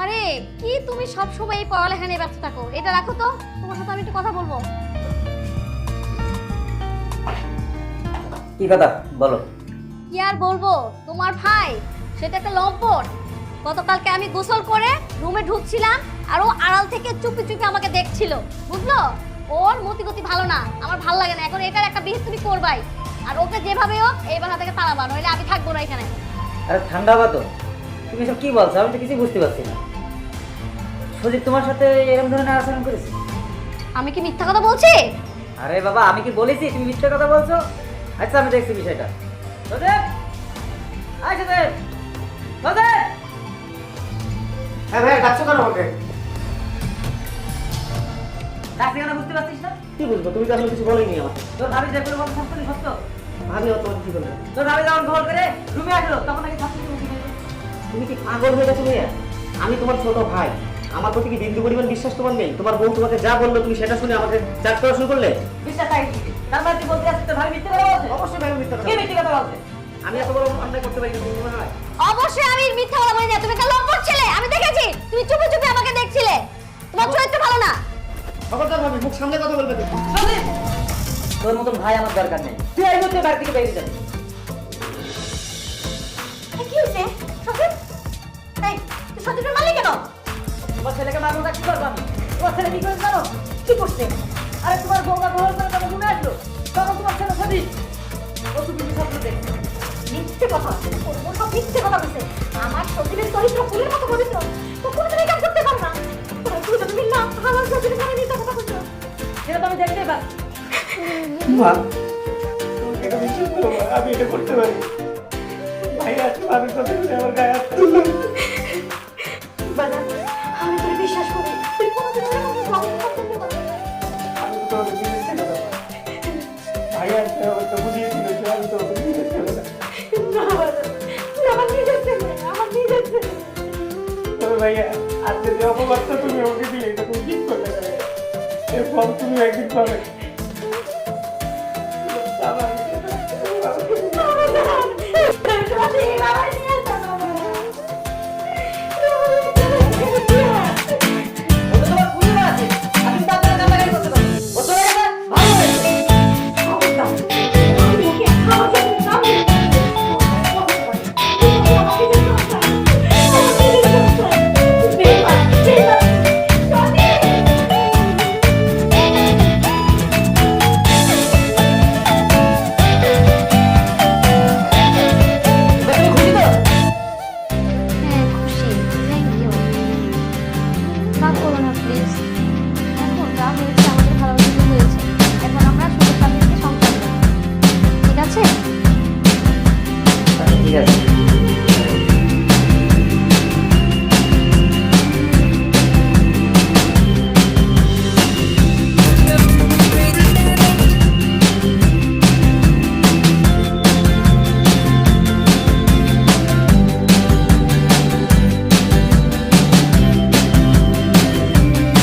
আরে কি তুমি সব সময় এই পড়ালেখা নিয়ে ব্যস্ত থাকো, এটা রাখো তো, তোমার সাথে আমি একটু কথা বলবো। কি কথা বলো? কি আর বলবো, তোমার ভাই সেটা একটা লম্পট। গতকালকে আমি গোসল করে রুমে ঢুকছিলাম আর ও আড়াল থেকে চুপি চুপি আমাকে দেখছিল, বুঝলো? ওর মতিগতি ভালো না, আমার ভালো লাগে না। এখন এটার একটা বিহিত তুমি করবাই, আর ওকে যেভাবে হোক এই বাসা থেকে তাড়াবা, নইলে আমি থাকবো না এখানে। আরে ঠান্ডা হবা তো, তুমি সব কি বলছো? আমি তো কিছুই বুঝতে পারছি না। সজীব তোমার সাথে এরকম ধরনের আচরণ করেছে? আমি কি মিথ্যা কথা বলছি? আরে বাবা, আমি কি বলেছি তুমি মিথ্যা কথা বলছো? আচ্ছা আমি দেখছি বিষয়টা। সজীব, আয় সজীব, সজীব। হ্যাঁ ভাই, ডাকছো কেন আমাকে? ডাকছি কেন বুঝতে পারছিস না? কি বুঝবো, তুমি তো আসলে কিছু বলোই নি আমাকে। তোর ভাবি যেগুলো বলছে সত্য না সত্য? আমি তোমাকে কি বলবো? তোর ভাবি যখন গোল করে রুমে আসলো তখন নাকি সব কিছু বুঝে গেলো। তুমি কি পাগল হয়ে গেছো ভাইয়া? আমি তোমার ছোট ভাই, আমার প্রতি কি বিন্দু পরিমাণ বিশ্বাস তোমার নেই? তোমার বউ তোমাকে যা বললো তুমি সেটা শুনে আমাকে চাট করা শুরু করলে? বিশ্বাস নাই কি? তার মানে তুই বলতে আসছিস তোর ভাবি মিথ্যে কথা বলছে? অবশ্যই ভাই, মিথ্যা কে কথা। মিথ্যে কথা বলছে? আমি এত বড় অন্যায় করতে পারি না, তুমি মনে হয়? অবশ্যই আমি মিথ্যা কথা বলি না, তুমি একটা লম্পট ছেলে, আমি দেখেছি তুমি চুপি চুপি আমাকে দেখছিলে। তোমার চরিত্র ভালো না। খবরদার ভাবি, মুখ সামনে কথা বলবে তুমি। সজীব, তোর মতন ভাই আমার দরকার নেই। তুই এই মুহূর্তে বাড়ি থেকে বেরিয়ে যাবি। কি হয়েছে সজীব? এই তুই সজীবের মারলি কেন? তোমার ছেলেকে মারবো না, কি করবো আমি? তোমার ছেলে কি করেছে জানো? কি করছে? আরে তোমার বউরা গোল করে তখন রুমে আসলো, তখন তোমার ছেলে সজীব ও তুমি স্বপ্ন দেখছো। মিথ্যে কথা, ওর সব মিথ্যে কথা বলছে। আমার সজীবের চরিত্র ফুলের মতো পবিত্র, কখনো তুমি কাজ করতে পারো না। তোমার তুই যদি না আমার সজীবের নামে মিথ্যে কথা বলছো। সেটা তো আমি দেখতেই পাচ্ছি। মা, তুমি এটা বিশ্বাস করো মা, আমি এটা করতে পারি। ভাই আজকে ভাবির কথা শুনে আমার গায়ে হাত তুললো। বাজার, আমি তোর বিশ্বাস করি, তুই কোনোদিন এরকম ভালো কাজ করতে পারবি না। আমি তো তোমাকে বিশ্বাস করো না। ভাই আজকে আমাকে বুঝিয়ে দিল যে আমি তোমাকে বিশ্বাস করো না। না বাজার, তুই আমার নিজের ছেলে, আমার নিজের ছেলে। তবে ভাইয়া, আজকে যে অপবাদটা তুমি আমাকে দিলে এটা তুমি ঠিক করলে না। এর ফল তুমি একদিন পাবে।